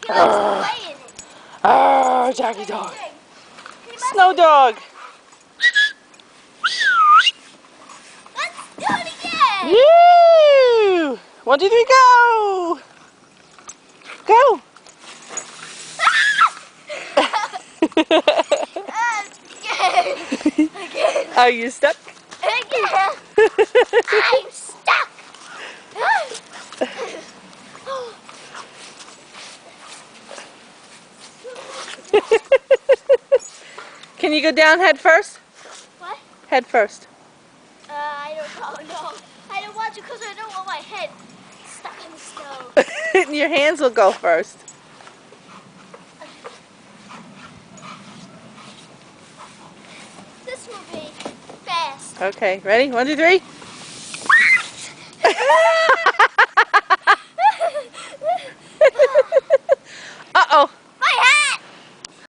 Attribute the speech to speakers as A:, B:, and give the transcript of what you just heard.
A: He likes to play in it.
B: Jackie dog. Snow dog.
A: Let's do it again.
B: Woo! 1, 2, 3, go! Go!
A: Again.
B: Are you stuck?
A: Again. I'm stuck.
B: Can you go down head first?
A: What?
B: Head first.
A: I don't know. No, I don't want to because I don't want my head stuck in the snow.
B: Your hands will go first.
A: This will be fast.
B: Okay, ready? 1, 2, 3. Uh-oh.